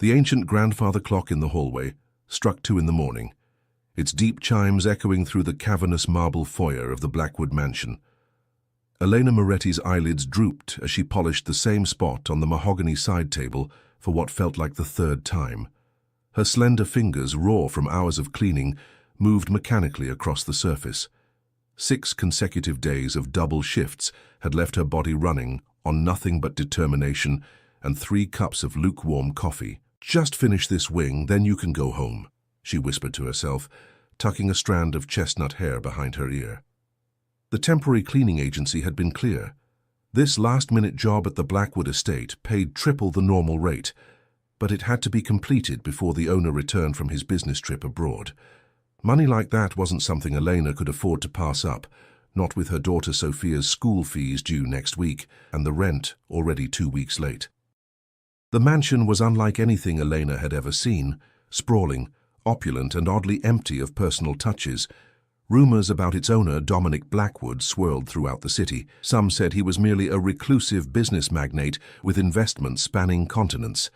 The ancient grandfather clock in the hallway struck 2 in the morning, its deep chimes echoing through the cavernous marble foyer of the Blackwood mansion. Elena Moretti's eyelids drooped as she polished the same spot on the mahogany side table for what felt like the 3rd time. Her slender fingers, raw from hours of cleaning, moved mechanically across the surface. 6 consecutive days of double shifts had left her body running on nothing but determination and 3 cups of lukewarm coffee. "Just finish this wing, then you can go home," she whispered to herself, tucking a strand of chestnut hair behind her ear. The temporary cleaning agency had been clear. This last-minute job at the Blackwood estate paid triple the normal rate, but it had to be completed before the owner returned from his business trip abroad. Money like that wasn't something Elena could afford to pass up, not with her daughter Sophia's school fees due next week and the rent already 2 weeks late. The mansion was unlike anything Elena had ever seen, sprawling, opulent and oddly empty of personal touches. Rumors about its owner, Dominic Blackwood, swirled throughout the city. Some said he was merely a reclusive business magnate with investments spanning continents.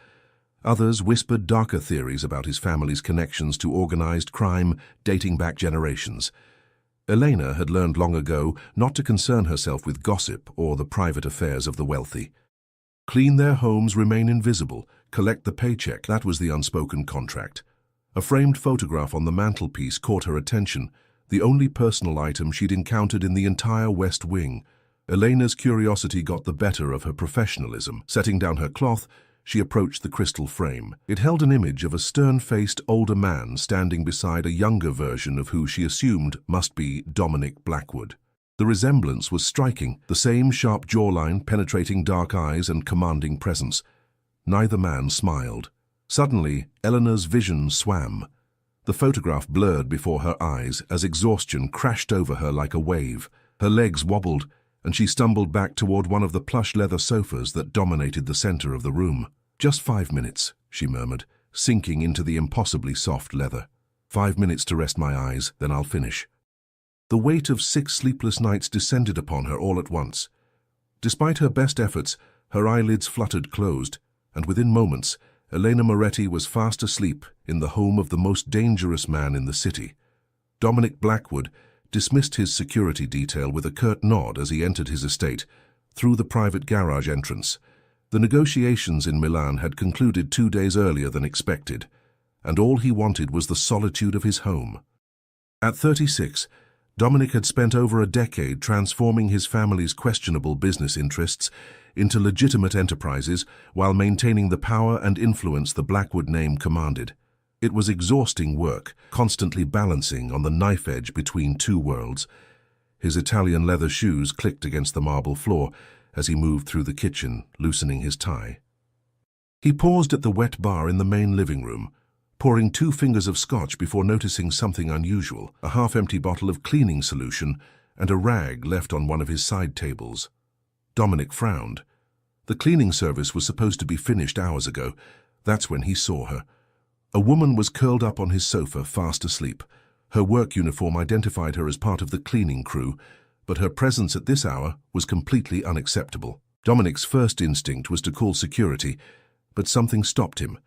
Others whispered darker theories about his family's connections to organized crime dating back generations. Elena had learned long ago not to concern herself with gossip or the private affairs of the wealthy. Clean their homes, remain invisible, collect the paycheck, that was the unspoken contract. A framed photograph on the mantelpiece caught her attention, the only personal item she'd encountered in the entire West Wing. Elena's curiosity got the better of her professionalism. Setting down her cloth, she approached the crystal frame. It held an image of a stern-faced older man standing beside a younger version of who she assumed must be Dominic Blackwood. The resemblance was striking, the same sharp jawline, penetrating dark eyes and commanding presence. Neither man smiled. Suddenly, Eleanor's vision swam. The photograph blurred before her eyes as exhaustion crashed over her like a wave. Her legs wobbled, and she stumbled back toward one of the plush leather sofas that dominated the center of the room. "Just 5 minutes," she murmured, sinking into the impossibly soft leather. 5 minutes to rest my eyes, then I'll finish." The weight of 6 sleepless nights descended upon her all at once. Despite her best efforts, her eyelids fluttered closed, and within moments, Elena Moretti was fast asleep in the home of the most dangerous man in the city. Dominic Blackwood dismissed his security detail with a curt nod as he entered his estate, through the private garage entrance. The negotiations in Milan had concluded 2 days earlier than expected, and all he wanted was the solitude of his home. At 36, Dominic had spent over a decade transforming his family's questionable business interests into legitimate enterprises while maintaining the power and influence the Blackwood name commanded. It was exhausting work, constantly balancing on the knife edge between 2 worlds. His Italian leather shoes clicked against the marble floor as he moved through the kitchen, loosening his tie. He paused at the wet bar in the main living room, pouring 2 fingers of scotch before noticing something unusual, a half-empty bottle of cleaning solution and a rag left on one of his side tables. Dominic frowned. The cleaning service was supposed to be finished hours ago. That's when he saw her. A woman was curled up on his sofa, fast asleep. Her work uniform identified her as part of the cleaning crew, but her presence at this hour was completely unacceptable. Dominic's first instinct was to call security, but something stopped him.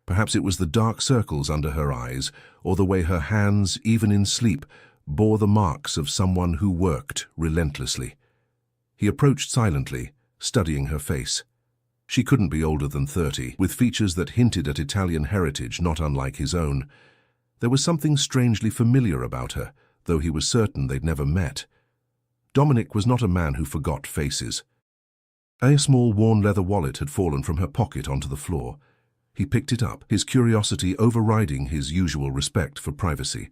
Perhaps it was the dark circles under her eyes, or the way her hands, even in sleep, bore the marks of someone who worked relentlessly. He approached silently, studying her face. She couldn't be older than 30, with features that hinted at Italian heritage not unlike his own. There was something strangely familiar about her, though he was certain they'd never met. Dominic was not a man who forgot faces. A small worn leather wallet had fallen from her pocket onto the floor. He picked it up, his curiosity overriding his usual respect for privacy.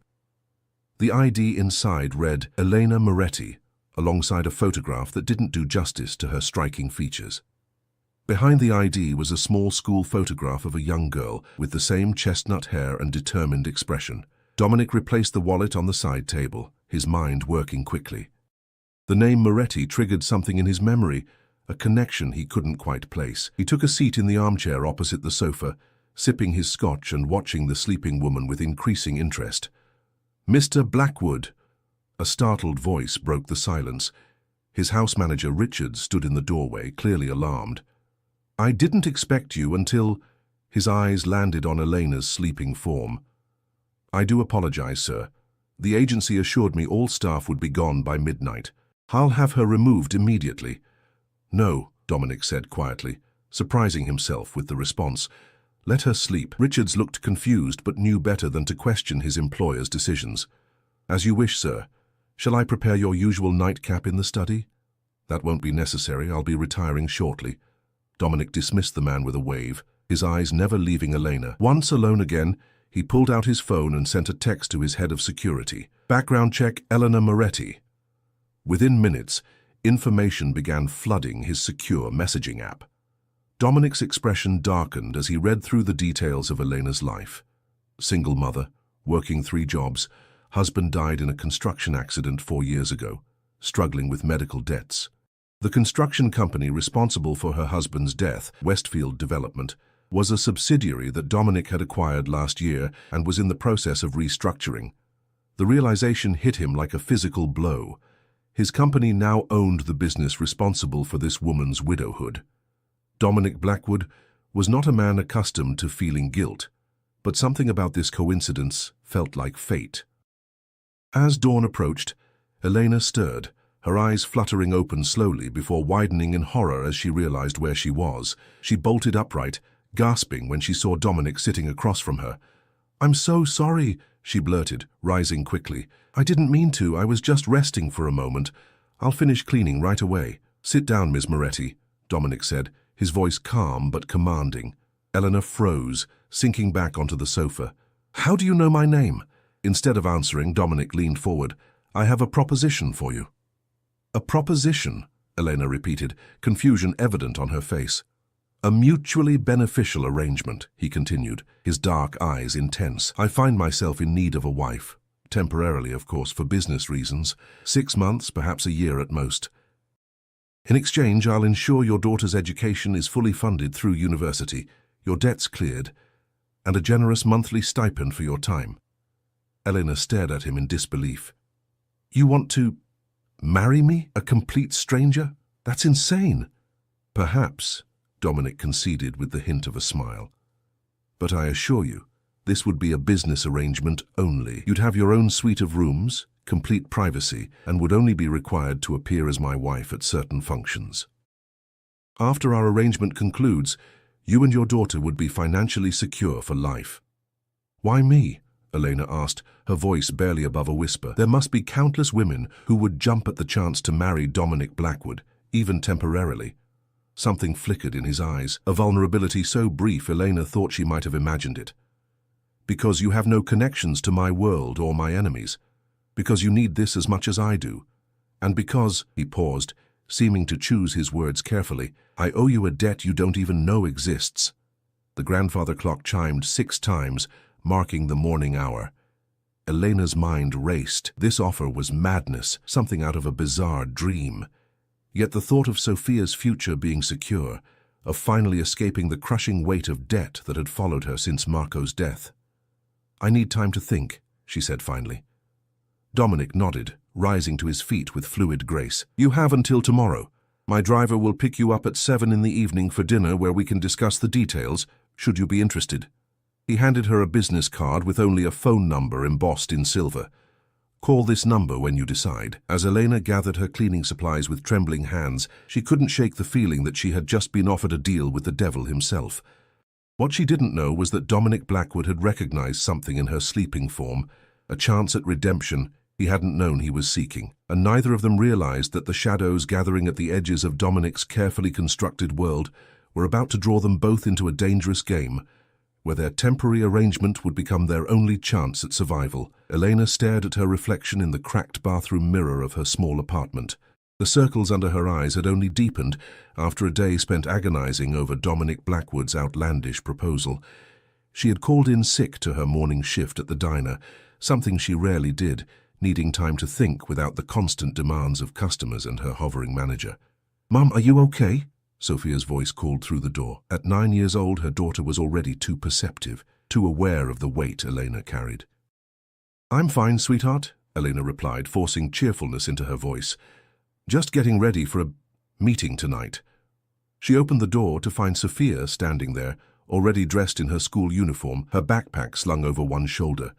The ID inside read Elena Moretti, alongside a photograph that didn't do justice to her striking features. Behind the ID was a small school photograph of a young girl with the same chestnut hair and determined expression. Dominic replaced the wallet on the side table, his mind working quickly. The name Moretti triggered something in his memory, a connection he couldn't quite place. He took a seat in the armchair opposite the sofa, sipping his scotch and watching the sleeping woman with increasing interest. "Mr. Blackwood!" A startled voice broke the silence. His house manager, Richard, stood in the doorway, clearly alarmed. "I didn't expect you until—" His eyes landed on Elena's sleeping form. "I do apologize, sir. The agency assured me all staff would be gone by midnight. I'll have her removed immediately." "No," Dominic said quietly, surprising himself with the response. "Let her sleep." Richards looked confused but knew better than to question his employer's decisions. "As you wish, sir. Shall I prepare your usual nightcap in the study?" "That won't be necessary. I'll be retiring shortly." Dominic dismissed the man with a wave, his eyes never leaving Elena. Once alone again, he pulled out his phone and sent a text to his head of security. "Background check Elena Moretti." Within minutes, information began flooding his secure messaging app. Dominic's expression darkened as he read through the details of Elena's life. Single mother, working 3 jobs, husband died in a construction accident 4 years ago, struggling with medical debts. The construction company responsible for her husband's death, Westfield Development, was a subsidiary that Dominic had acquired last year and was in the process of restructuring. The realization hit him like a physical blow. His company now owned the business responsible for this woman's widowhood. Dominic Blackwood was not a man accustomed to feeling guilt, but something about this coincidence felt like fate. As dawn approached, Elena stirred, her eyes fluttering open slowly before widening in horror as she realized where she was. She bolted upright, gasping when she saw Dominic sitting across from her. "I'm so sorry," she blurted, rising quickly. "I didn't mean to. I was just resting for a moment. I'll finish cleaning right away." "Sit down, Miss Moretti," Dominic said, his voice calm but commanding. Elena froze, sinking back onto the sofa. "How do you know my name?" Instead of answering, Dominic leaned forward. "I have a proposition for you." "A proposition?" Elena repeated, confusion evident on her face. "A mutually beneficial arrangement," he continued, his dark eyes intense. "I find myself in need of a wife. Temporarily, of course, for business reasons. 6 months, perhaps a year at most. In exchange, I'll ensure your daughter's education is fully funded through university, your debts cleared, and a generous monthly stipend for your time." Elena stared at him in disbelief. "You want to marry me, a complete stranger? That's insane." "Perhaps," Dominic conceded with the hint of a smile. "But I assure you, this would be a business arrangement only. You'd have your own suite of rooms, complete privacy, and would only be required to appear as my wife at certain functions. After our arrangement concludes, you and your daughter would be financially secure for life." "Why me?" Elena asked, her voice barely above a whisper. "There must be countless women who would jump at the chance to marry Dominic Blackwood, even temporarily." Something flickered in his eyes, a vulnerability so brief Elena thought she might have imagined it. "Because you have no connections to my world or my enemies. Because you need this as much as I do. And because," he paused, seeming to choose his words carefully, "I owe you a debt you don't even know exists." The grandfather clock chimed 6 times, marking the morning hour. Elena's mind raced. This offer was madness, something out of a bizarre dream. Yet the thought of Sophia's future being secure, of finally escaping the crushing weight of debt that had followed her since Marco's death. "I need time to think," she said finally. Dominic nodded, rising to his feet with fluid grace. "You have until tomorrow. My driver will pick you up at 7 in the evening for dinner where we can discuss the details, should you be interested." He handed her a business card with only a phone number embossed in silver. "Call this number when you decide." As Elena gathered her cleaning supplies with trembling hands, she couldn't shake the feeling that she had just been offered a deal with the devil himself. What she didn't know was that Dominic Blackwood had recognized something in her sleeping form, a chance at redemption he hadn't known he was seeking, and neither of them realized that the shadows gathering at the edges of Dominic's carefully constructed world were about to draw them both into a dangerous game, where their temporary arrangement would become their only chance at survival. Elena stared at her reflection in the cracked bathroom mirror of her small apartment. The circles under her eyes had only deepened after a day spent agonizing over Dominic Blackwood's outlandish proposal. She had called in sick to her morning shift at the diner, something she rarely did, needing time to think without the constant demands of customers and her hovering manager. "Mum, are you okay?" Sophia's voice called through the door. At 9 years old, her daughter was already too perceptive, too aware of the weight Elena carried. "I'm fine, sweetheart," Elena replied, forcing cheerfulness into her voice. "Just getting ready for a meeting tonight." She opened the door to find Sophia standing there, already dressed in her school uniform, her backpack slung over one shoulder.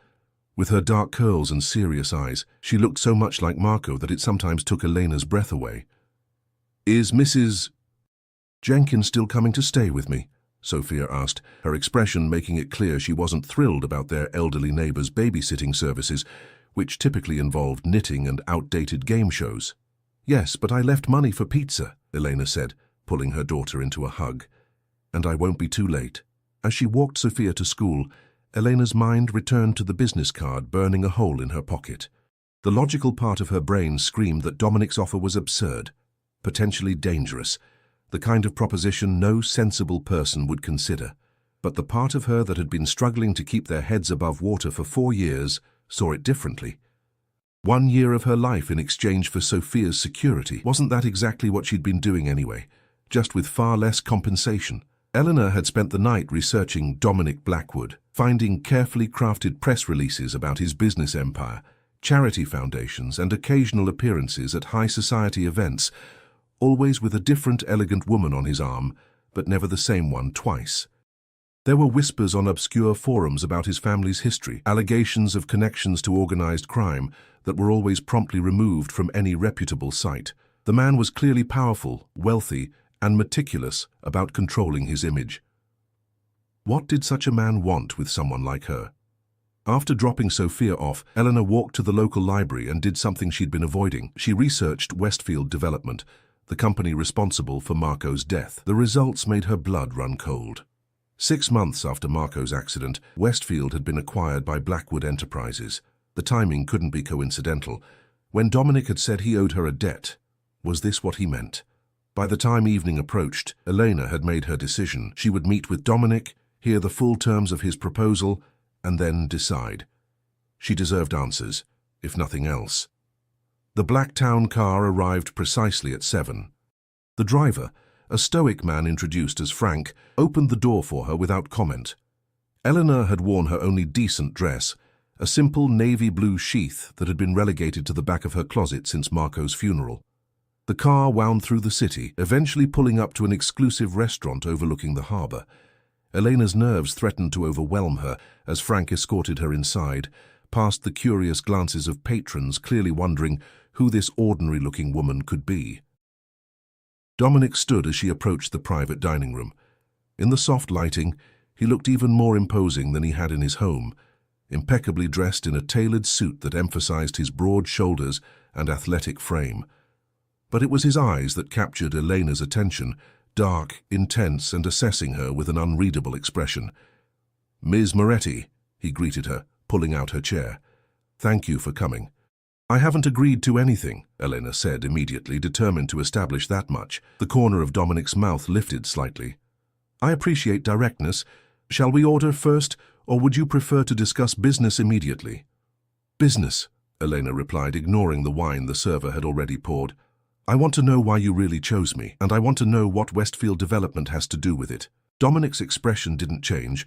With her dark curls and serious eyes, she looked so much like Marco that it sometimes took Elena's breath away. "Is Mrs. Jenkins still coming to stay with me?" Sophia asked, her expression making it clear she wasn't thrilled about their elderly neighbor's babysitting services, which typically involved knitting and outdated game shows. "Yes, but I left money for pizza," Elena said, pulling her daughter into a hug. "And I won't be too late." As she walked Sophia to school, Elena's mind returned to the business card burning a hole in her pocket. The logical part of her brain screamed that Dominic's offer was absurd, potentially dangerous, the kind of proposition no sensible person would consider. But the part of her that had been struggling to keep their heads above water for 4 years saw it differently. 1 year of her life in exchange for Sophia's security. Wasn't that exactly what she'd been doing anyway, just with far less compensation? Eleanor had spent the night researching Dominic Blackwood, finding carefully crafted press releases about his business empire, charity foundations, and occasional appearances at high society events, always with a different elegant woman on his arm, but never the same one twice. There were whispers on obscure forums about his family's history, allegations of connections to organized crime that were always promptly removed from any reputable site. The man was clearly powerful, wealthy, and meticulous about controlling his image. What did such a man want with someone like her? After dropping Sophia off, Eleanor walked to the local library and did something she'd been avoiding. She researched Westfield Development, the company responsible for Marco's death. The results made her blood run cold. 6 months after Marco's accident, Westfield had been acquired by Blackwood Enterprises. The timing couldn't be coincidental. When Dominic had said he owed her a debt, was this what he meant? By the time evening approached, Elena had made her decision. She would meet with Dominic, hear the full terms of his proposal, and then decide. She deserved answers, if nothing else. The Blacktown car arrived precisely at 7. The driver, a stoic man introduced as Frank, opened the door for her without comment. Eleanor had worn her only decent dress, a simple navy blue sheath that had been relegated to the back of her closet since Marco's funeral. The car wound through the city, eventually pulling up to an exclusive restaurant overlooking the harbor. Elena's nerves threatened to overwhelm her as Frank escorted her inside, past the curious glances of patrons clearly wondering who this ordinary-looking woman could be. Dominic stood as she approached the private dining room. In the soft lighting, he looked even more imposing than he had in his home, impeccably dressed in a tailored suit that emphasized his broad shoulders and athletic frame. But it was his eyes that captured Elena's attention, dark, intense, and assessing her with an unreadable expression. "Ms. Moretti," he greeted her, pulling out her chair. "Thank you for coming." "I haven't agreed to anything," Elena said immediately, determined to establish that much. The corner of Dominic's mouth lifted slightly. "I appreciate directness. Shall we order first, or would you prefer to discuss business immediately?" "Business," Elena replied, ignoring the wine the server had already poured. "I want to know why you really chose me, and I want to know what Westfield Development has to do with it." Dominic's expression didn't change,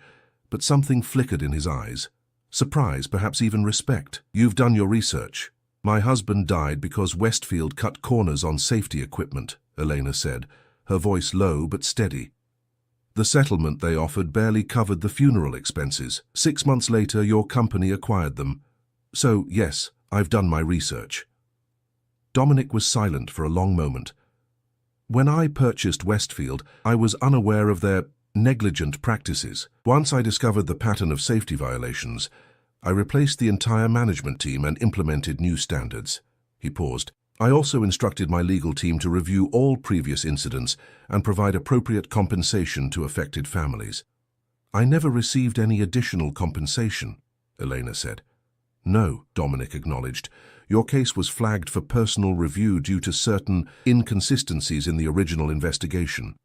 but something flickered in his eyes. Surprise, perhaps even respect. "You've done your research. My husband died because Westfield cut corners on safety equipment," Elena said, her voice low but steady. "The settlement they offered barely covered the funeral expenses. 6 months later, your company acquired them. So, yes, I've done my research." Dominic was silent for a long moment. "When I purchased Westfield, I was unaware of their negligent practices. Once I discovered the pattern of safety violations, I replaced the entire management team and implemented new standards." He paused. "I also instructed my legal team to review all previous incidents and provide appropriate compensation to affected families." "I never received any additional compensation," Elena said. "No," Dominic acknowledged. "Your case was flagged for personal review due to certain inconsistencies in the original investigation.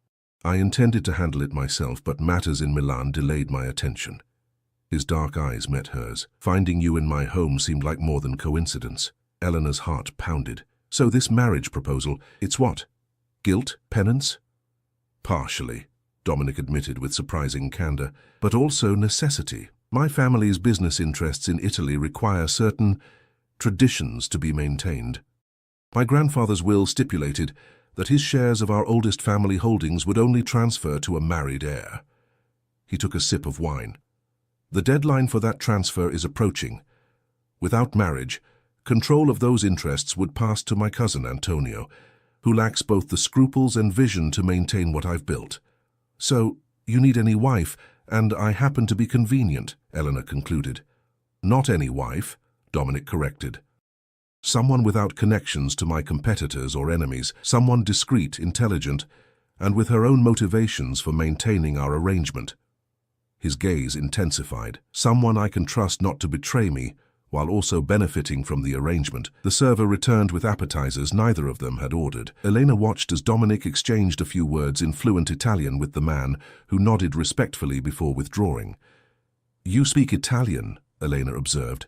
I intended to handle it myself, but matters in Milan delayed my attention." His dark eyes met hers. "Finding you in my home seemed like more than coincidence." Eleanor's heart pounded. "So this marriage proposal, it's what? Guilt? Penance?" "Partially," Dominic admitted with surprising candor, "but also necessity. My family's business interests in Italy require certain traditions to be maintained. My grandfather's will stipulated that his shares of our oldest family holdings would only transfer to a married heir. He took a sip of wine. The deadline for that transfer is approaching. Without marriage, control of those interests would pass to my cousin Antonio, who lacks both the scruples and vision to maintain what I've built. So, you need any wife, and I happen to be convenient, Eleanor concluded. Not any wife, Dominic corrected. Someone without connections to my competitors or enemies, someone discreet, intelligent, and with her own motivations for maintaining our arrangement. His gaze intensified. Someone I can trust not to betray me, while also benefiting from the arrangement. The server returned with appetizers neither of them had ordered. Elena watched as Dominic exchanged a few words in fluent Italian with the man, who nodded respectfully before withdrawing. "You speak Italian," Elena observed.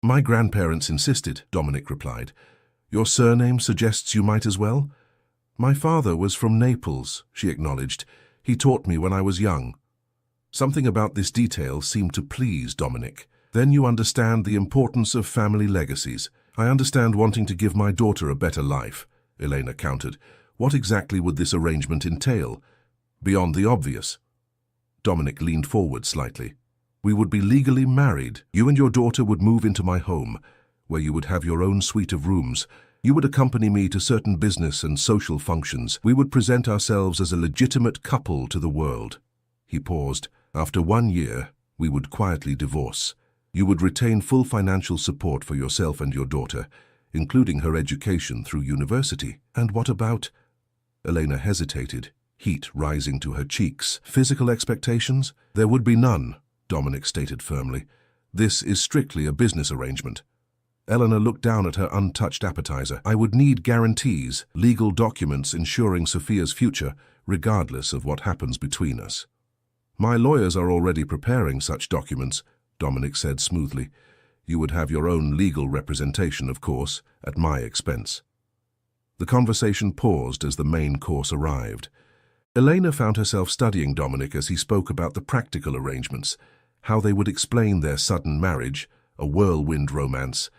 "My grandparents insisted," Dominic replied. "Your surname suggests you might as well?" "My father was from Naples," she acknowledged. "He taught me when I was young." Something about this detail seemed to please Dominic. "Then you understand the importance of family legacies." "I understand wanting to give my daughter a better life," Elena countered. "What exactly would this arrangement entail? Beyond the obvious." Dominic leaned forward slightly. "We would be legally married. You and your daughter would move into my home, where you would have your own suite of rooms. You would accompany me to certain business and social functions. We would present ourselves as a legitimate couple to the world." He paused. "After 1 year, we would quietly divorce. You would retain full financial support for yourself and your daughter, including her education through university." "And what about—" Elena hesitated, heat rising to her cheeks. "Physical expectations?" "There would be none," Dominic stated firmly. "This is strictly a business arrangement." Eleanor looked down at her untouched appetizer. "I would need guarantees, legal documents ensuring Sophia's future, regardless of what happens between us." "My lawyers are already preparing such documents," Dominic said smoothly. "You would have your own legal representation, of course, at my expense." The conversation paused as the main course arrived. Elena found herself studying Dominic as he spoke about the practical arrangements, how they would explain their sudden marriage, a whirlwind romance.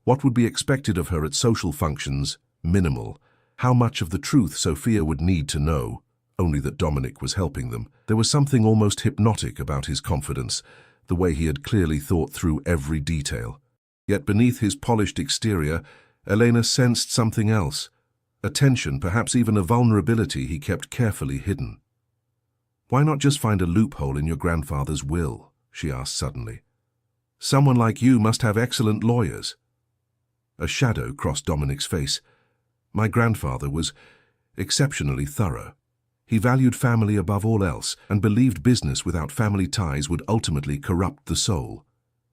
What would be expected of her at social functions? Minimal. How much of the truth Sophia would need to know? Only that Dominic was helping them. There was something almost hypnotic about his confidence, the way he had clearly thought through every detail. Yet beneath his polished exterior, Elena sensed something else, a tension, perhaps even a vulnerability he kept carefully hidden. "Why not just find a loophole in your grandfather's will?" she asked suddenly. "Someone like you must have excellent lawyers." A shadow crossed Dominic's face. "My grandfather was exceptionally thorough. He valued family above all else and believed business without family ties would ultimately corrupt the soul.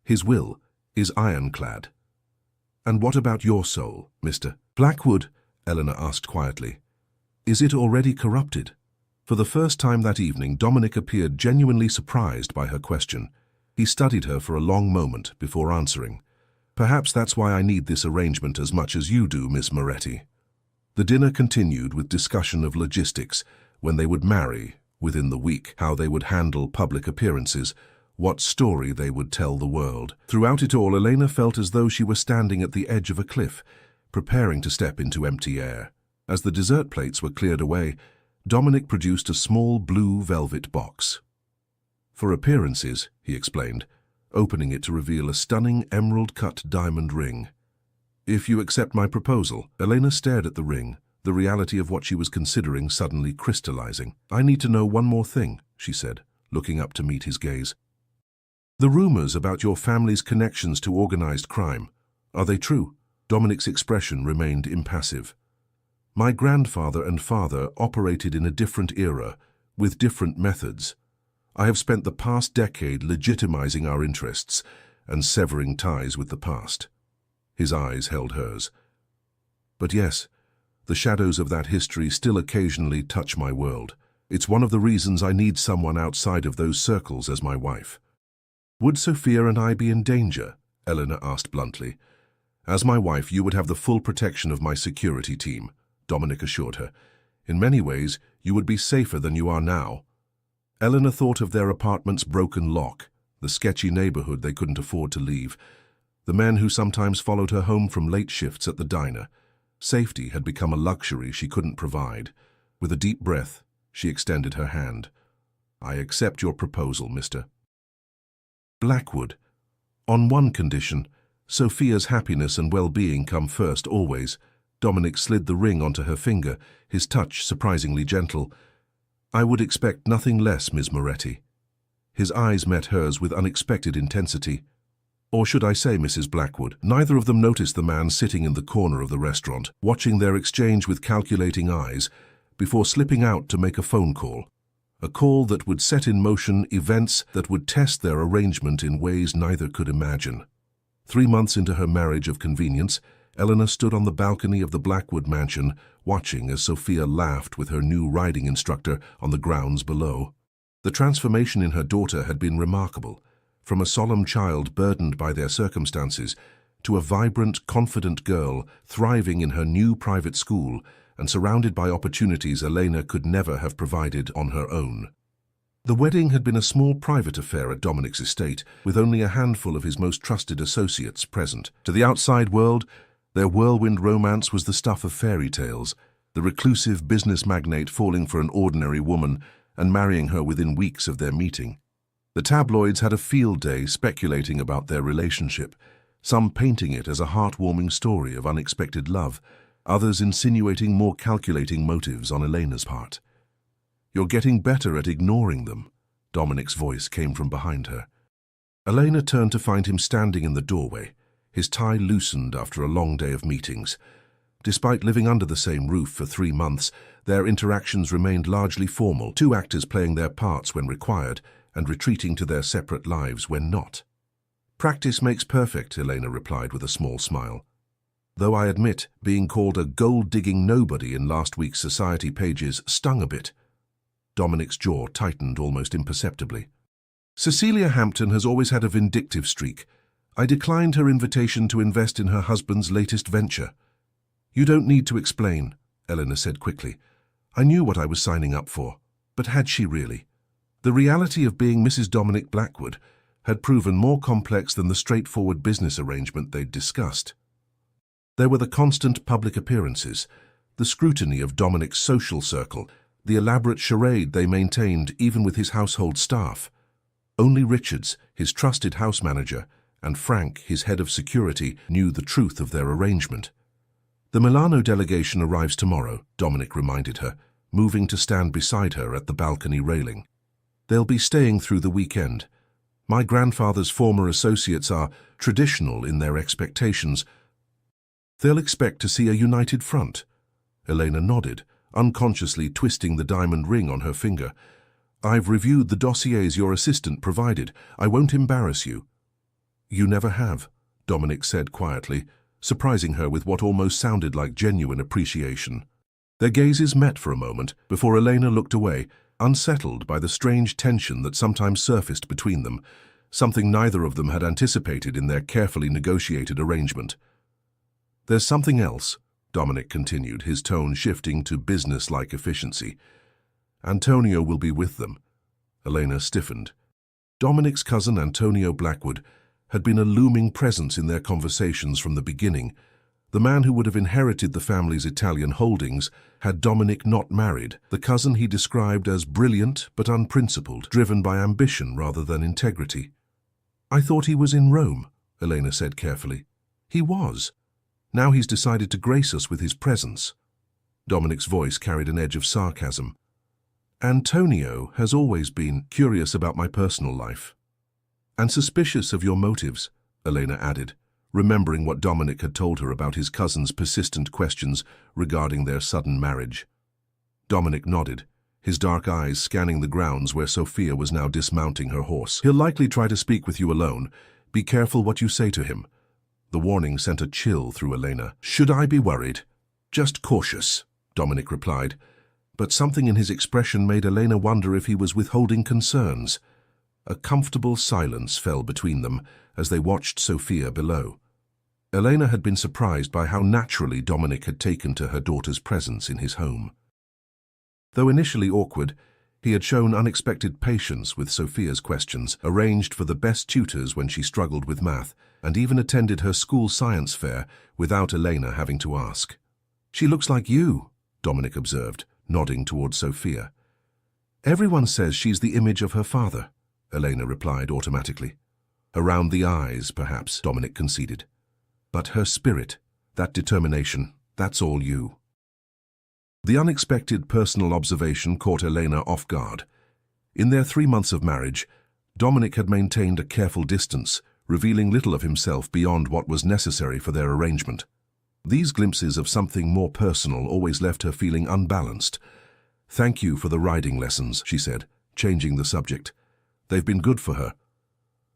His will is ironclad." "And what about your soul, Mr. Blackwood?" Eleanor asked quietly. "Is it already corrupted?" For the first time that evening, Dominic appeared genuinely surprised by her question. He studied her for a long moment before answering. "Perhaps that's why I need this arrangement as much as you do, Miss Moretti." The dinner continued with discussion of logistics, when they would marry, within the week, how they would handle public appearances, what story they would tell the world. Throughout it all, Elena felt as though she were standing at the edge of a cliff, preparing to step into empty air. As the dessert plates were cleared away, Dominic produced a small blue velvet box. "For appearances," he explained, opening it to reveal a stunning emerald-cut diamond ring. "If you accept my proposal." Elena stared at the ring, the reality of what she was considering suddenly crystallizing. "I need to know one more thing," she said, looking up to meet his gaze. "The rumors about your family's connections to organized crime, are they true?" Dominic's expression remained impassive. "My grandfather and father operated in a different era, with different methods. I have spent the past decade legitimizing our interests and severing ties with the past." His eyes held hers. "But yes, the shadows of that history still occasionally touch my world. It's one of the reasons I need someone outside of those circles as my wife." "Would Sophia and I be in danger?" Eleanor asked bluntly. "As my wife, you would have the full protection of my security team," Dominic assured her. "In many ways, you would be safer than you are now." Eleanor thought of their apartment's broken lock, the sketchy neighborhood they couldn't afford to leave, the men who sometimes followed her home from late shifts at the diner. Safety had become a luxury she couldn't provide. With a deep breath, she extended her hand. I accept your proposal, Mr. Blackwood. On one condition, Sophia's happiness and well-being come first always. Dominic slid the ring onto her finger, his touch surprisingly gentle. I would expect nothing less, Ms. Moretti. His eyes met hers with unexpected intensity. Or should I say, Mrs. Blackwood? Neither of them noticed the man sitting in the corner of the restaurant, watching their exchange with calculating eyes, before slipping out to make a phone call. A call that would set in motion events that would test their arrangement in ways neither could imagine. 3 months into her marriage of convenience, Eleanor stood on the balcony of the Blackwood mansion, watching as Sophia laughed with her new riding instructor on the grounds below. The transformation in her daughter had been remarkable, from a solemn child burdened by their circumstances to a vibrant, confident girl thriving in her new private school and surrounded by opportunities Elena could never have provided on her own. The wedding had been a small private affair at Dominic's estate, with only a handful of his most trusted associates present. To the outside world, their whirlwind romance was the stuff of fairy tales, the reclusive business magnate falling for an ordinary woman and marrying her within weeks of their meeting. The tabloids had a field day speculating about their relationship, some painting it as a heartwarming story of unexpected love, others insinuating more calculating motives on Elena's part. You're getting better at ignoring them, Dominic's voice came from behind her. Elena turned to find him standing in the doorway, his tie loosened after a long day of meetings. Despite living under the same roof for 3 months, their interactions remained largely formal, 2 actors playing their parts when required and retreating to their separate lives when not. Practice makes perfect, Elena replied with a small smile. Though I admit being called a gold-digging nobody in last week's society pages stung a bit. Dominic's jaw tightened almost imperceptibly. Cecilia Hampton has always had a vindictive streak. I declined her invitation to invest in her husband's latest venture. You don't need to explain, Eleanor said quickly. I knew what I was signing up for, but had she really? The reality of being Mrs. Dominic Blackwood had proven more complex than the straightforward business arrangement they'd discussed. There were the constant public appearances, the scrutiny of Dominic's social circle, the elaborate charade they maintained even with his household staff. Only Richards, his trusted house manager, and Frank, his head of security, knew the truth of their arrangement. The Milano delegation arrives tomorrow, Dominic reminded her, moving to stand beside her at the balcony railing. They'll be staying through the weekend. My grandfather's former associates are traditional in their expectations. They'll expect to see a united front. Elena nodded, unconsciously twisting the diamond ring on her finger. I've reviewed the dossiers your assistant provided. I won't embarrass you. You never have, Dominic said quietly, surprising her with what almost sounded like genuine appreciation. Their gazes met for a moment before Elena looked away, unsettled by the strange tension that sometimes surfaced between them, something neither of them had anticipated in their carefully negotiated arrangement. There's something else, Dominic continued, his tone shifting to business-like efficiency. Antonio will be with them. Elena stiffened. Dominic's cousin Antonio Blackwood had been a looming presence in their conversations from the beginning. The man who would have inherited the family's Italian holdings had Dominic not married, the cousin he described as brilliant but unprincipled, driven by ambition rather than integrity. I thought he was in Rome, Elena said carefully. He was. Now he's decided to grace us with his presence. Dominic's voice carried an edge of sarcasm. Antonio has always been curious about my personal life. And suspicious of your motives, Elena added, remembering what Dominic had told her about his cousin's persistent questions regarding their sudden marriage. Dominic nodded, his dark eyes scanning the grounds where Sophia was now dismounting her horse. He'll likely try to speak with you alone. Be careful what you say to him. The warning sent a chill through Elena. Should I be worried? Just cautious, Dominic replied, but something in his expression made Elena wonder if he was withholding concerns. A comfortable silence fell between them as they watched Sophia below. Elena had been surprised by how naturally Dominic had taken to her daughter's presence in his home. Though initially awkward, he had shown unexpected patience with Sophia's questions, arranged for the best tutors when she struggled with math, and even attended her school science fair without Elena having to ask. She looks like you, Dominic observed, nodding towards Sophia. Everyone says she's the image of her father, Elena replied automatically. Around the eyes, perhaps, Dominic conceded. But her spirit, that determination, that's all you. The unexpected personal observation caught Elena off guard. In their 3 months of marriage, Dominic had maintained a careful distance, revealing little of himself beyond what was necessary for their arrangement. These glimpses of something more personal always left her feeling unbalanced. "Thank you for the riding lessons," she said, changing the subject. "They've been good for her."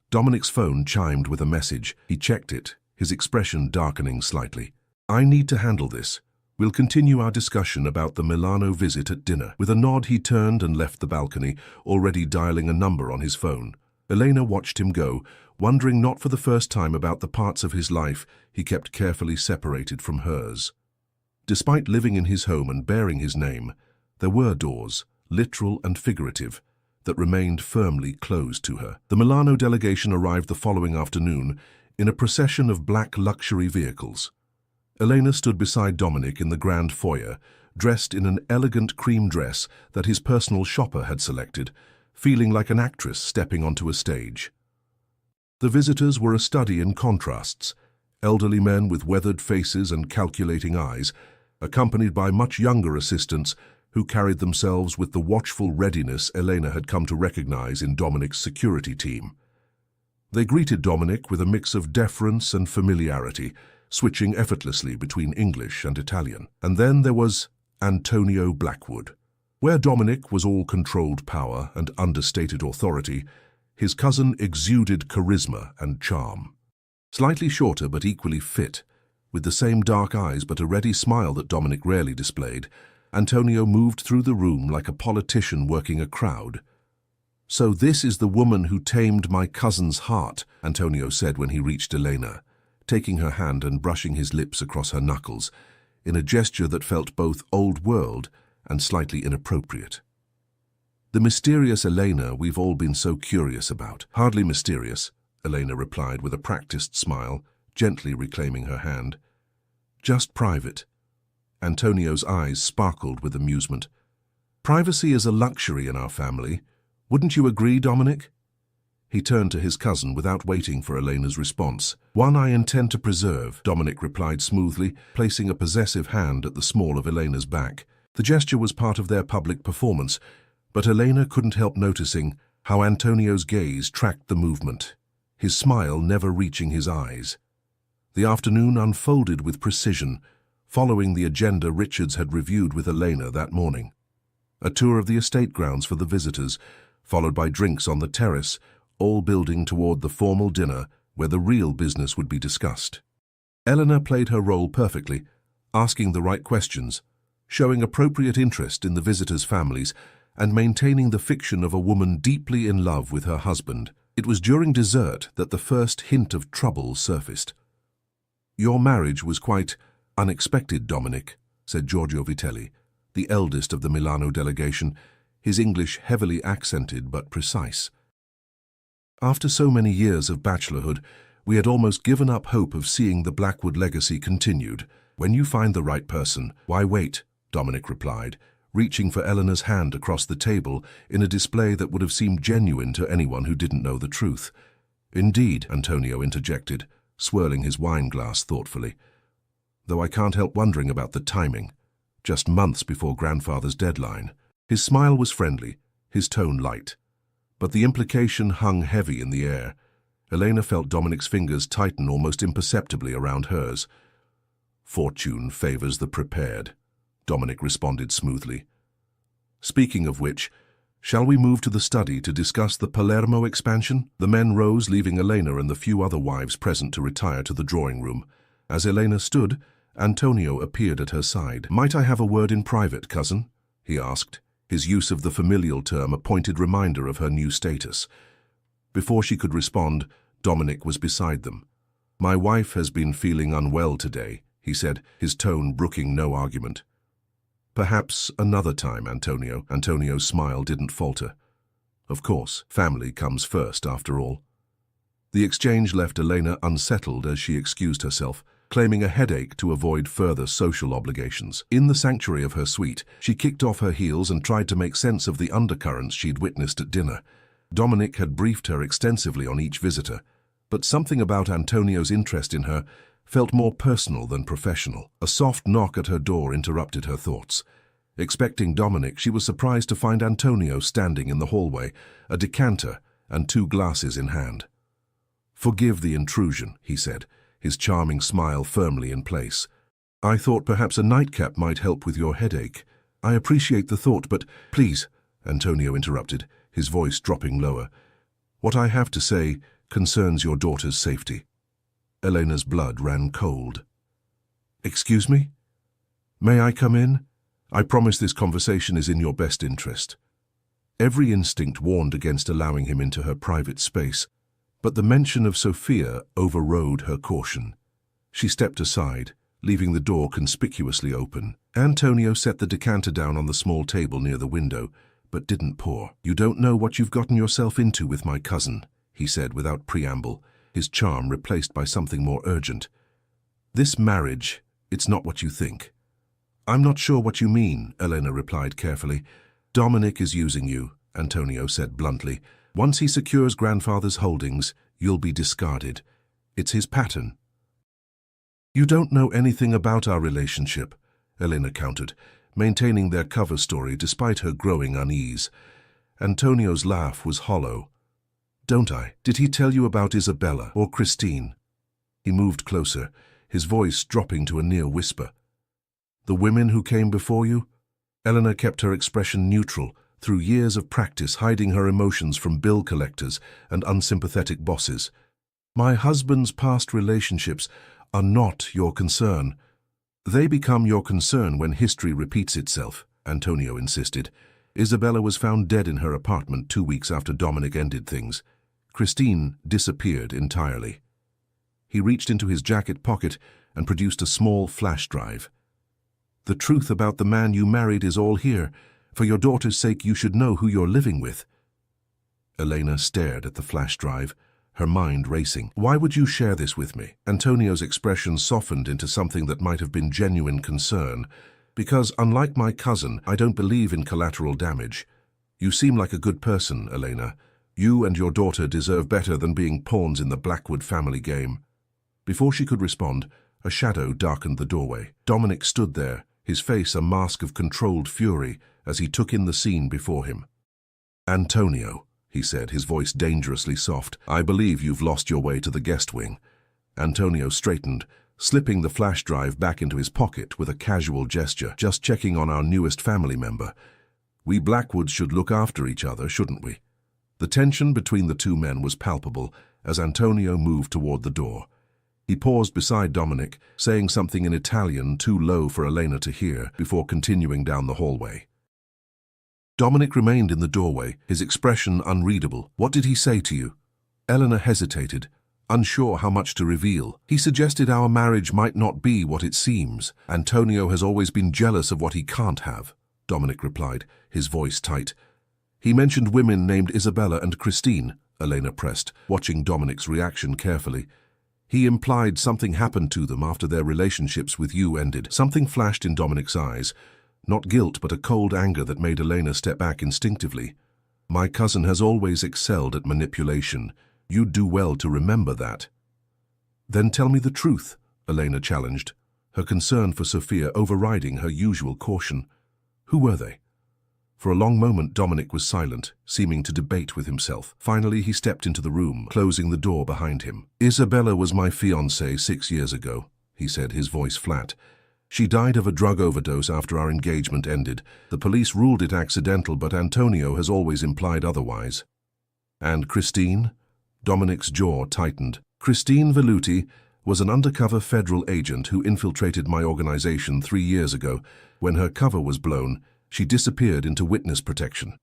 Dominic's phone chimed with a message. He checked it, his expression darkening slightly. "I need to handle this. We'll continue our discussion about the Milano visit at dinner." With a nod, he turned and left the balcony, already dialing a number on his phone. Elena watched him go, wondering not for the first time about the parts of his life he kept carefully separated from hers. Despite living in his home and bearing his name, there were doors, literal and figurative, that remained firmly closed to her. The Milano delegation arrived the following afternoon in a procession of black luxury vehicles. Elena stood beside Dominic in the grand foyer, dressed in an elegant cream dress that his personal shopper had selected, feeling like an actress stepping onto a stage. The visitors were a study in contrasts, elderly men with weathered faces and calculating eyes, accompanied by much younger assistants who carried themselves with the watchful readiness Elena had come to recognize in Dominic's security team. They greeted Dominic with a mix of deference and familiarity, switching effortlessly between English and Italian. And then there was Antonio Blackwood. Where Dominic was all controlled power and understated authority, his cousin exuded charisma and charm. Slightly shorter but equally fit, with the same dark eyes but a ready smile that Dominic rarely displayed, Antonio moved through the room like a politician working a crowd. "So this is the woman who tamed my cousin's heart," Antonio said when he reached Elena, taking her hand and brushing his lips across her knuckles, in a gesture that felt both old-world and slightly inappropriate. "The mysterious Elena we've all been so curious about." "Hardly mysterious," Elena replied with a practiced smile, gently reclaiming her hand. "Just private." Antonio's eyes sparkled with amusement. "Privacy is a luxury in our family. Wouldn't you agree, Dominic?" He turned to his cousin without waiting for Elena's response. "One I intend to preserve," Dominic replied smoothly, placing a possessive hand at the small of Elena's back. The gesture was part of their public performance, but Elena couldn't help noticing how Antonio's gaze tracked the movement, his smile never reaching his eyes. The afternoon unfolded with precision, following the agenda Richards had reviewed with Elena that morning. A tour of the estate grounds for the visitors, followed by drinks on the terrace, all building toward the formal dinner where the real business would be discussed. Eleanor played her role perfectly, asking the right questions, showing appropriate interest in the visitors' families, and maintaining the fiction of a woman deeply in love with her husband. It was during dessert that the first hint of trouble surfaced. "Your marriage was quite unexpected, Dominic," said Giorgio Vitelli, the eldest of the Milano delegation, his English heavily accented but precise. "After so many years of bachelorhood, we had almost given up hope of seeing the Blackwood legacy continued. When you find the right person, why wait?" Dominic replied, reaching for Eleanor's hand across the table in a display that would have seemed genuine to anyone who didn't know the truth. "Indeed," Antonio interjected, swirling his wine glass thoughtfully. "Though I can't help wondering about the timing, just months before grandfather's deadline." His smile was friendly, his tone light, but the implication hung heavy in the air. Elena felt Dominic's fingers tighten almost imperceptibly around hers. "Fortune favors the prepared," Dominic responded smoothly. "Speaking of which, shall we move to the study to discuss the Palermo expansion?" The men rose, leaving Elena and the few other wives present to retire to the drawing room. As Elena stood, Antonio appeared at her side. "Might I have a word in private, cousin?" he asked, his use of the familial term a pointed reminder of her new status. Before she could respond, Dominic was beside them. "My wife has been feeling unwell today," he said, his tone brooking no argument. "Perhaps another time, Antonio." Antonio's smile didn't falter. Of course, family comes first, after all. The exchange left Elena unsettled as she excused herself. claiming a headache to avoid further social obligations. In the sanctuary of her suite, she kicked off her heels and tried to make sense of the undercurrents she'd witnessed at dinner. Dominic had briefed her extensively on each visitor, but something about Antonio's interest in her felt more personal than professional. A soft knock at her door interrupted her thoughts. Expecting Dominic, she was surprised to find Antonio standing in the hallway, a decanter and 2 glasses in hand. "Forgive the intrusion," he said, his charming smile firmly in place. "I thought perhaps a nightcap might help with your headache. I appreciate the thought, but—" "Please," Antonio interrupted, his voice dropping lower. "What I have to say concerns your daughter's safety." Elena's blood ran cold. "Excuse me? May I come in? I promise this conversation is in your best interest." Every instinct warned against allowing him into her private space, but the mention of Sophia overrode her caution. She stepped aside, leaving the door conspicuously open. Antonio set the decanter down on the small table near the window, but didn't pour. "You don't know what you've gotten yourself into with my cousin," he said without preamble, his charm replaced by something more urgent. "This marriage, it's not what you think." "I'm not sure what you mean," Elena replied carefully. "Dominic is using you," Antonio said bluntly. "Once he secures grandfather's holdings, you'll be discarded. It's his pattern." "You don't know anything about our relationship," Elena countered, maintaining their cover story despite her growing unease. Antonio's laugh was hollow. "Don't I? Did he tell you about Isabella or Christine?" He moved closer, his voice dropping to a near whisper. "The women who came before you?" Elena kept her expression neutral, through years of practice hiding her emotions from bill collectors and unsympathetic bosses. "My husband's past relationships are not your concern." "They become your concern when history repeats itself," Antonio insisted. "Isabella was found dead in her apartment 2 weeks after Dominic ended things. Christine disappeared entirely." He reached into his jacket pocket and produced a small flash drive. "The truth about the man you married is all here. For your daughter's sake, you should know who you're living with." Elena stared at the flash drive, her mind racing. "Why would you share this with me?" Antonio's expression softened into something that might have been genuine concern. "Because, unlike my cousin, I don't believe in collateral damage. You seem like a good person, Elena. You and your daughter deserve better than being pawns in the Blackwood family game." Before she could respond, a shadow darkened the doorway. Dominic stood there, his face a mask of controlled fury, as he took in the scene before him. "Antonio," he said, his voice dangerously soft, "I believe you've lost your way to the guest wing." Antonio straightened, slipping the flash drive back into his pocket with a casual gesture. "Just checking on our newest family member. We Blackwoods should look after each other, shouldn't we?" The tension between the 2 men was palpable as Antonio moved toward the door. He paused beside Dominic, saying something in Italian too low for Elena to hear, before continuing down the hallway. Dominic remained in the doorway, his expression unreadable. "What did he say to you?" Elena hesitated, unsure how much to reveal. "He suggested our marriage might not be what it seems. Antonio has always been jealous of what he can't have," Dominic replied, his voice tight. "He mentioned women named Isabella and Christine," Elena pressed, watching Dominic's reaction carefully. "He implied something happened to them after their relationships with you ended." Something flashed in Dominic's eyes. Not guilt, but a cold anger that made Elena step back instinctively. "My cousin has always excelled at manipulation. You'd do well to remember that." "Then tell me the truth," Elena challenged, her concern for Sophia overriding her usual caution. "Who were they?" For a long moment Dominic was silent, seeming to debate with himself. Finally he stepped into the room, closing the door behind him. "Isabella was my fiancée 6 years ago," he said, his voice flat. "She died of a drug overdose after our engagement ended. The police ruled it accidental, but Antonio has always implied otherwise." "And Christine?" Dominic's jaw tightened. "Christine Velluti was an undercover federal agent who infiltrated my organization 3 years ago. When her cover was blown, she disappeared into witness protection."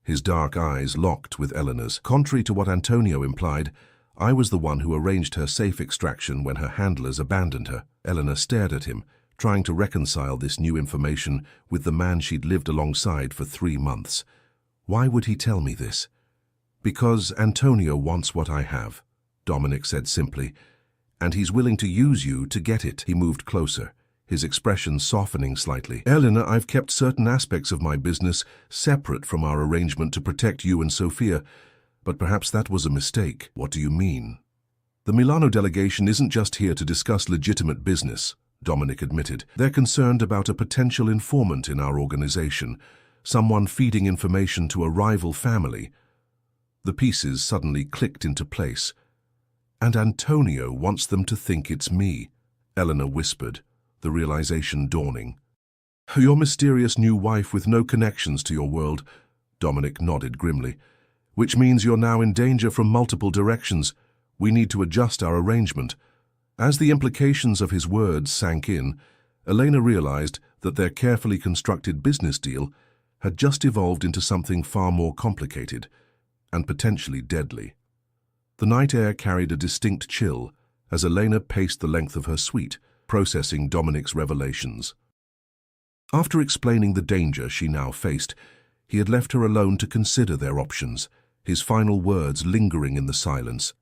His dark eyes locked with Elena's. "Contrary to what Antonio implied, I was the one who arranged her safe extraction when her handlers abandoned her." Elena stared at him, trying to reconcile this new information with the man she'd lived alongside for 3 months. "Why would he tell me this?" "Because Antonio wants what I have," Dominic said simply. and he's willing to use you to get it. He moved closer, his expression softening slightly. Elena, I've kept certain aspects of my business separate from our arrangement to protect you and Sophia, but perhaps that was a mistake. What do you mean? The Milano delegation isn't just here to discuss legitimate business, Dominic admitted. They're concerned about a potential informant in our organization, someone feeding information to a rival family. The pieces suddenly clicked into place. And Antonio wants them to think it's me, Elena whispered, the realization dawning. Your mysterious new wife with no connections to your world, Dominic nodded grimly, which means you're now in danger from multiple directions. We need to adjust our arrangement. As the implications of his words sank in, Elena realized that their carefully constructed business deal had just evolved into something far more complicated and potentially deadly. The night air carried a distinct chill as Elena paced the length of her suite, processing Dominic's revelations. After explaining the danger she now faced, he had left her alone to consider their options, his final words lingering in the silence.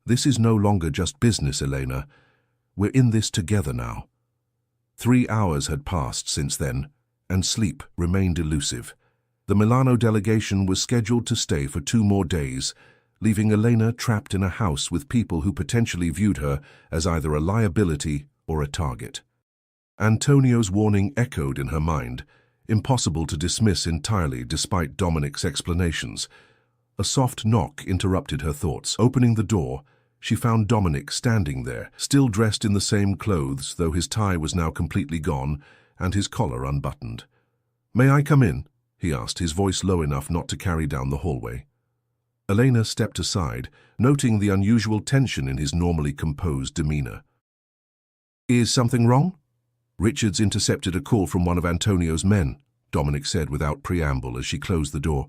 This is no longer just business, Elena. We're in this together now. 3 hours had passed since then, and sleep remained elusive. The Milano delegation was scheduled to stay for 2 more days, leaving Elena trapped in a house with people who potentially viewed her as either a liability or a target. Antonio's warning echoed in her mind, impossible to dismiss entirely despite Dominic's explanations. A soft knock interrupted her thoughts. Opening the door, she found Dominic standing there, still dressed in the same clothes, though his tie was now completely gone and his collar unbuttoned. "May I come in?" he asked, his voice low enough not to carry down the hallway. Elena stepped aside, noting the unusual tension in his normally composed demeanor. "Is something wrong?" Richards intercepted a call from one of Antonio's men, Dominic said without preamble as she closed the door.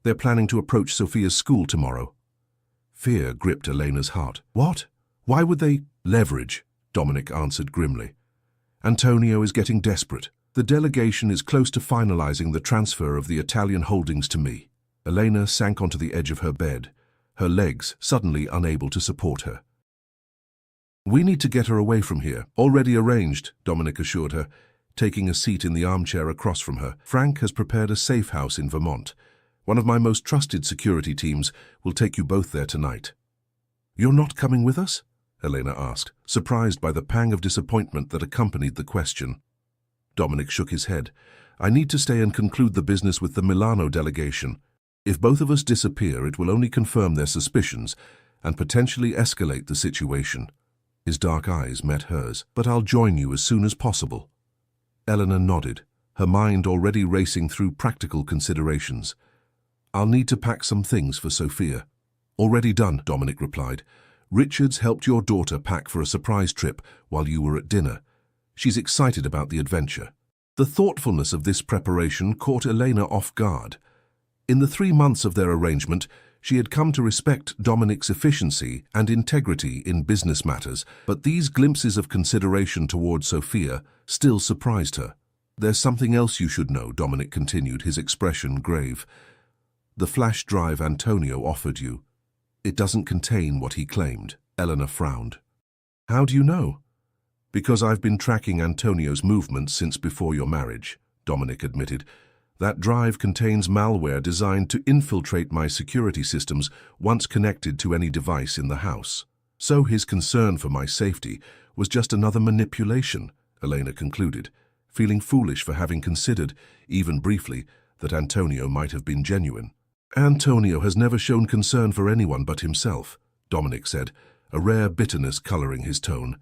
"They're planning to approach Sophia's school tomorrow." Fear gripped Elena's heart. "What? Why would they—" "Leverage," Dominic answered grimly. "Antonio is getting desperate. The delegation is close to finalizing the transfer of the Italian holdings to me." Elena sank onto the edge of her bed, her legs suddenly unable to support her. "We need to get her away from here." "Already arranged," Dominic assured her, taking a seat in the armchair across from her. "Frank has prepared a safe house in Vermont. One of my most trusted security teams will take you both there tonight." "You're not coming with us?" Elena asked, surprised by the pang of disappointment that accompanied the question. Dominic shook his head. "I need to stay and conclude the business with the Milano delegation. If both of us disappear, it will only confirm their suspicions and potentially escalate the situation." His dark eyes met hers. "But I'll join you as soon as possible." Elena nodded, her mind already racing through practical considerations. "I'll need to pack some things for Sophia." "Already done," Dominic replied. "Richards helped your daughter pack for a surprise trip while you were at dinner. She's excited about the adventure." The thoughtfulness of this preparation caught Elena off guard. In the 3 months of their arrangement, she had come to respect Dominic's efficiency and integrity in business matters, but these glimpses of consideration toward Sophia still surprised her. "There's something else you should know," Dominic continued, his expression grave. "The flash drive Antonio offered you. It doesn't contain what he claimed." Elena frowned. "How do you know?" "Because I've been tracking Antonio's movements since before your marriage," Dominic admitted. "That drive contains malware designed to infiltrate my security systems once connected to any device in the house. So his concern for my safety was just another manipulation," Elena concluded, feeling foolish for having considered, even briefly, that Antonio might have been genuine. "Antonio has never shown concern for anyone but himself," Dominic said, a rare bitterness coloring his tone.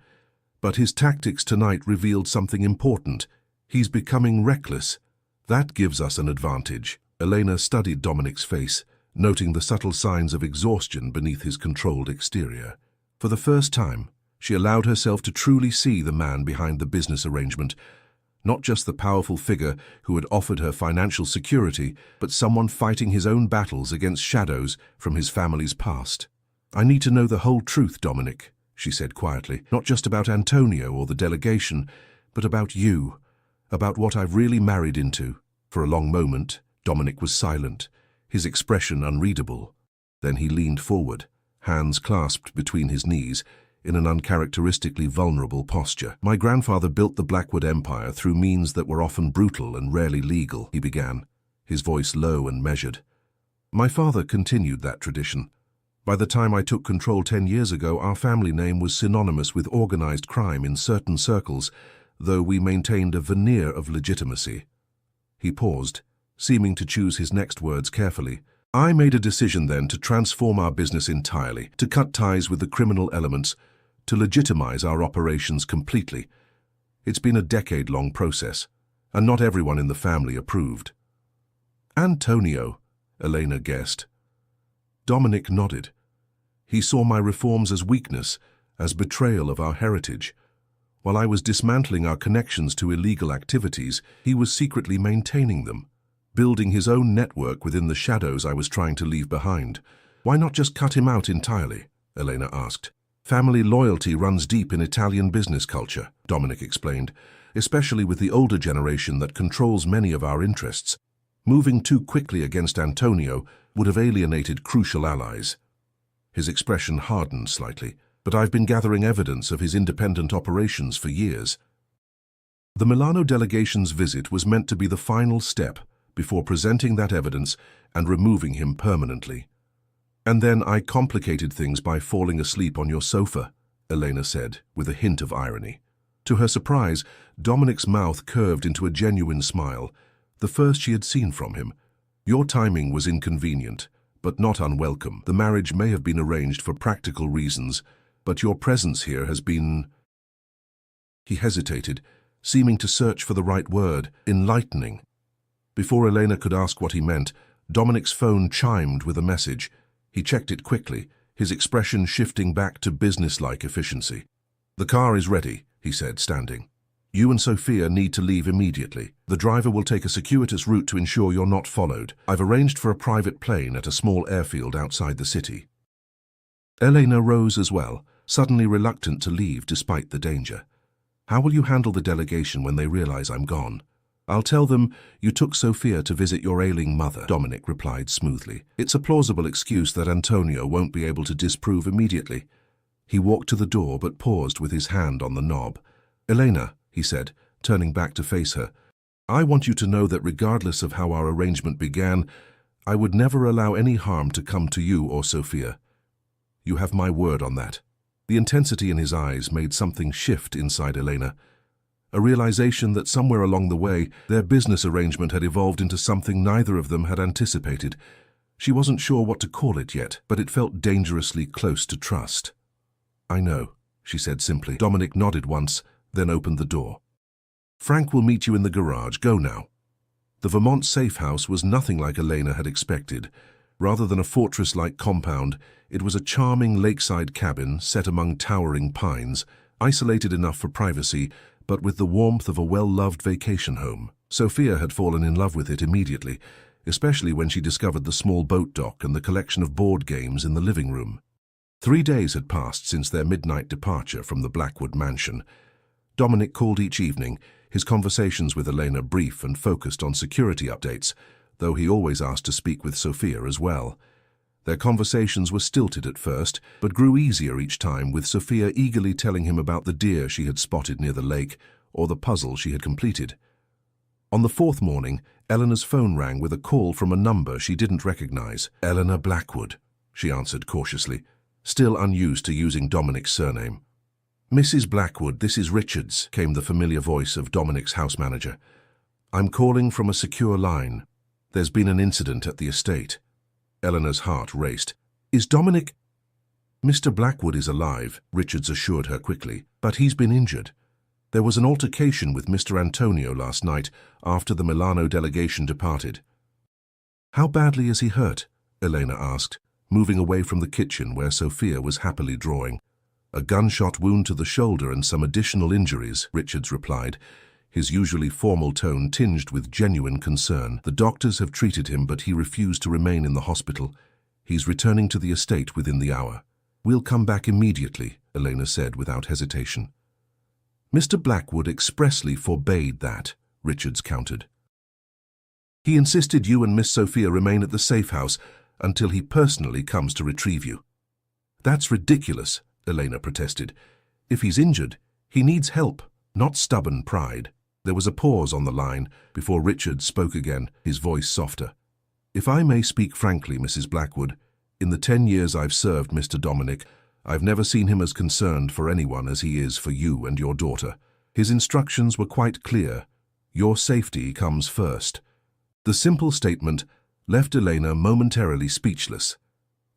"But his tactics tonight revealed something important. He's becoming reckless. That gives us an advantage." Elena studied Dominic's face, noting the subtle signs of exhaustion beneath his controlled exterior. For the first time, she allowed herself to truly see the man behind the business arrangement, not just the powerful figure who had offered her financial security, but someone fighting his own battles against shadows from his family's past. "I need to know the whole truth, Dominic," she said quietly, "not just about Antonio or the delegation, but about you, about what I've really married into." For a long moment, Dominic was silent, his expression unreadable. Then he leaned forward, hands clasped between his knees, in an uncharacteristically vulnerable posture. "My grandfather built the Blackwood Empire through means that were often brutal and rarely legal," he began, his voice low and measured. "My father continued that tradition. By the time I took control 10 years ago, our family name was synonymous with organized crime in certain circles, though we maintained a veneer of legitimacy." He paused, seeming to choose his next words carefully. "I made a decision then to transform our business entirely, to cut ties with the criminal elements, to legitimize our operations completely. It's been a decade-long process, and not everyone in the family approved." "Antonio," Elena guessed. Dominic nodded. He saw my reforms as weakness, as betrayal of our heritage. While I was dismantling our connections to illegal activities, he was secretly maintaining them, building his own network within the shadows I was trying to leave behind. "Why not just cut him out entirely?" Elena asked. "Family loyalty runs deep in Italian business culture," Dominic explained, "especially with the older generation that controls many of our interests. Moving too quickly against Antonio would have alienated crucial allies." His expression hardened slightly. "But I've been gathering evidence of his independent operations for years." The Milano delegation's visit was meant to be the final step before presenting that evidence and removing him permanently. "And then I complicated things by falling asleep on your sofa," Elena said, with a hint of irony. To her surprise, Dominic's mouth curved into a genuine smile, the first she had seen from him. "Your timing was inconvenient, but not unwelcome. The marriage may have been arranged for practical reasons, but your presence here has been—" He hesitated, seeming to search for the right word. "Enlightening." Before Elena could ask what he meant, Dominic's phone chimed with a message. He checked it quickly, his expression shifting back to businesslike efficiency. "The car is ready," he said, standing. "You and Sophia need to leave immediately. The driver will take a circuitous route to ensure you're not followed. I've arranged for a private plane at a small airfield outside the city." Elena rose as well, suddenly reluctant to leave despite the danger. "How will you handle the delegation when they realize I'm gone?" "I'll tell them you took Sophia to visit your ailing mother," Dominic replied smoothly. "It's a plausible excuse that Antonio won't be able to disprove immediately." He walked to the door but paused with his hand on the knob. "Elena," he said, turning back to face her, "I want you to know that regardless of how our arrangement began, I would never allow any harm to come to you or Sophia. You have my word on that." The intensity in his eyes made something shift inside Elena, a realization that somewhere along the way, their business arrangement had evolved into something neither of them had anticipated. She wasn't sure what to call it yet, but it felt dangerously close to trust. "I know," she said simply. Dominic nodded once, then opened the door. "Frank will meet you in the garage. Go now." The Vermont safe house was nothing like Elena had expected. Rather than a fortress-like compound, it was a charming lakeside cabin set among towering pines, isolated enough for privacy, but with the warmth of a well-loved vacation home. Sophia had fallen in love with it immediately, especially when she discovered the small boat dock and the collection of board games in the living room. 3 days had passed since their midnight departure from the Blackwood mansion. Dominic called each evening, his conversations with Elena brief and focused on security updates, though he always asked to speak with Sophia as well. Their conversations were stilted at first, but grew easier each time, with Sophia eagerly telling him about the deer she had spotted near the lake or the puzzle she had completed. On the 4th morning, Eleanor's phone rang with a call from a number she didn't recognize. "Eleanor Blackwood," she answered cautiously, still unused to using Dominic's surname. "Mrs. Blackwood, this is Richards," came the familiar voice of Dominic's house manager. "I'm calling from a secure line. There's been an incident at the estate." Eleanor's heart raced. "Is Dominic—" "Mr. Blackwood is alive," Richards assured her quickly, "but he's been injured. There was an altercation with Mr. Antonio last night after the Milano delegation departed." "How badly is he hurt?" Elena asked, moving away from the kitchen where Sophia was happily drawing. "A gunshot wound to the shoulder and some additional injuries," Richards replied, his usually formal tone tinged with genuine concern. "The doctors have treated him, but he refused to remain in the hospital. He's returning to the estate within the hour." "We'll come back immediately," Elena said without hesitation. "Mr. Blackwood expressly forbade that," Richards countered. "He insisted you and Miss Sophia remain at the safe house until he personally comes to retrieve you." "That's ridiculous," Elena protested. "If he's injured, he needs help, not stubborn pride." There was a pause on the line before Richard spoke again, his voice softer. "If I may speak frankly, Mrs. Blackwood, in the 10 years I've served Mr. Dominic, I've never seen him as concerned for anyone as he is for you and your daughter. His instructions were quite clear. Your safety comes first." The simple statement left Elena momentarily speechless.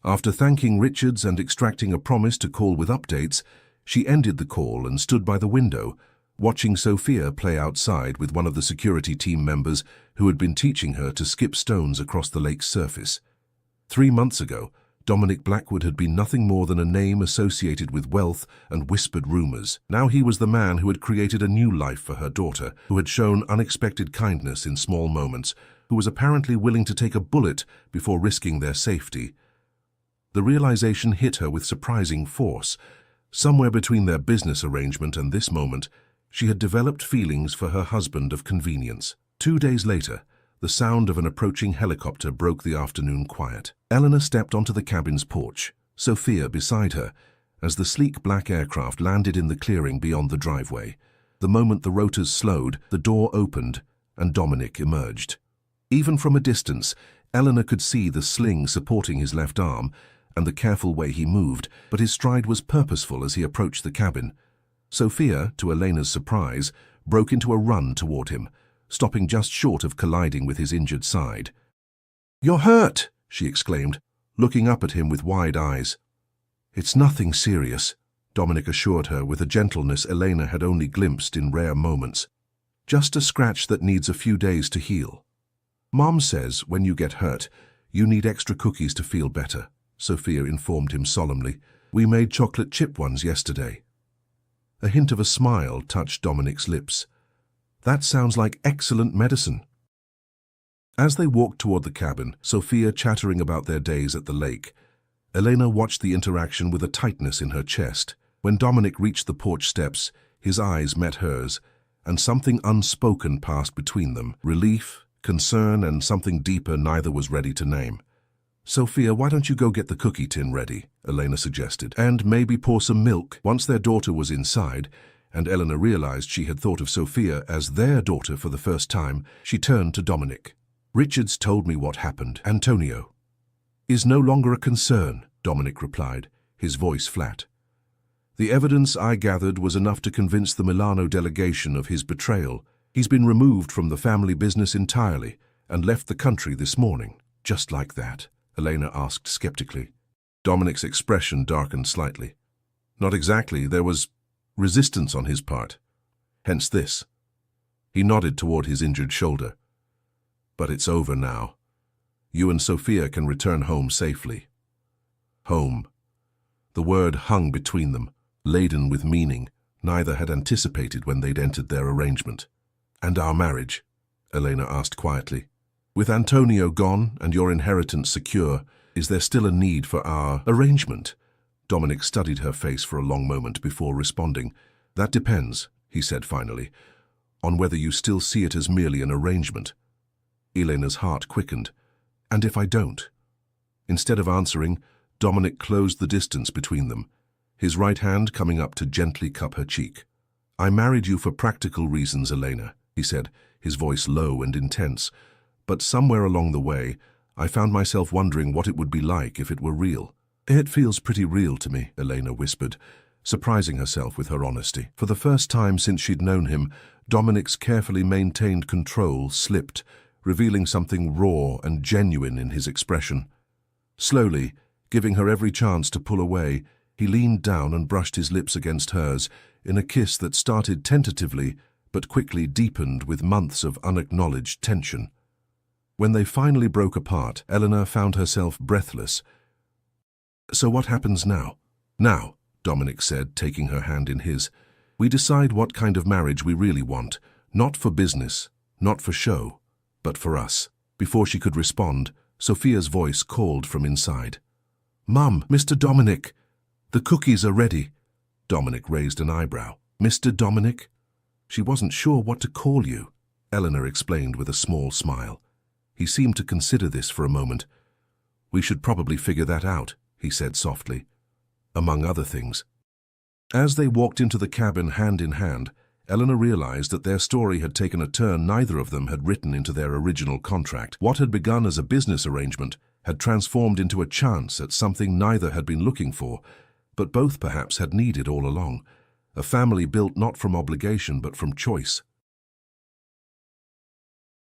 After thanking Richards and extracting a promise to call with updates, she ended the call and stood by the window, watching Sophia play outside with one of the security team members who had been teaching her to skip stones across the lake's surface. 3 months ago, Dominic Blackwood had been nothing more than a name associated with wealth and whispered rumors. Now he was the man who had created a new life for her daughter, who had shown unexpected kindness in small moments, who was apparently willing to take a bullet before risking their safety. The realization hit her with surprising force. Somewhere between their business arrangement and this moment, she had developed feelings for her husband of convenience. 2 days later, the sound of an approaching helicopter broke the afternoon quiet. Eleanor stepped onto the cabin's porch, Sophia beside her, as the sleek black aircraft landed in the clearing beyond the driveway. The moment the rotors slowed, the door opened, and Dominic emerged. Even from a distance, Eleanor could see the sling supporting his left arm and the careful way he moved, but his stride was purposeful as he approached the cabin. Sophia, to Elena's surprise, broke into a run toward him, stopping just short of colliding with his injured side. "You're hurt!" she exclaimed, looking up at him with wide eyes. "It's nothing serious," Dominic assured her with a gentleness Elena had only glimpsed in rare moments. "Just a scratch that needs a few days to heal." "Mom says when you get hurt, you need extra cookies to feel better," Sophia informed him solemnly. "We made chocolate chip ones yesterday." A hint of a smile touched Dominic's lips. "That sounds like excellent medicine." As they walked toward the cabin, Sophia chattering about their days at the lake, Elena watched the interaction with a tightness in her chest. When Dominic reached the porch steps, his eyes met hers, and something unspoken passed between them. Relief, concern, and something deeper neither was ready to name. "Sophia, why don't you go get the cookie tin ready?" Elena suggested, "and maybe pour some milk." Once their daughter was inside, and Eleanor realized she had thought of Sophia as their daughter for the first time, she turned to Dominic. "Richards told me what happened. Antonio is no longer a concern," Dominic replied, his voice flat. "The evidence I gathered was enough to convince the Milano delegation of his betrayal. He's been removed from the family business entirely and left the country this morning." "Just like that?" Elena asked skeptically. Dominic's expression darkened slightly. "Not exactly. There was resistance on his part. Hence this." He nodded toward his injured shoulder. "But it's over now. You and Sophia can return home safely." Home. The word hung between them, laden with meaning neither had anticipated when they'd entered their arrangement. "And our marriage?" Elena asked quietly. "With Antonio gone and your inheritance secure, is there still a need for our arrangement?" Dominic studied her face for a long moment before responding. "That depends," he said finally, "on whether you still see it as merely an arrangement." Elena's heart quickened. "And if I don't?" Instead of answering, Dominic closed the distance between them, his right hand coming up to gently cup her cheek. "I married you for practical reasons, Elena," he said, his voice low and intense. "But somewhere along the way, I found myself wondering what it would be like if it were real." "It feels pretty real to me," Elena whispered, surprising herself with her honesty. For the first time since she'd known him, Dominic's carefully maintained control slipped, revealing something raw and genuine in his expression. Slowly, giving her every chance to pull away, he leaned down and brushed his lips against hers in a kiss that started tentatively but quickly deepened with months of unacknowledged tension. When they finally broke apart, Eleanor found herself breathless. "So what happens now?" "Now," Dominic said, taking her hand in his, "we decide what kind of marriage we really want, not for business, not for show, but for us." Before she could respond, Sophia's voice called from inside. "Mum, Mr. Dominic, the cookies are ready." Dominic raised an eyebrow. "Mr. Dominic?" "She wasn't sure what to call you," Eleanor explained with a small smile. He seemed to consider this for a moment. "We should probably figure that out," he said softly. "Among other things." As they walked into the cabin hand in hand, Eleanor realized that their story had taken a turn neither of them had written into their original contract. What had begun as a business arrangement had transformed into a chance at something neither had been looking for, but both perhaps had needed all along. A family built not from obligation but from choice.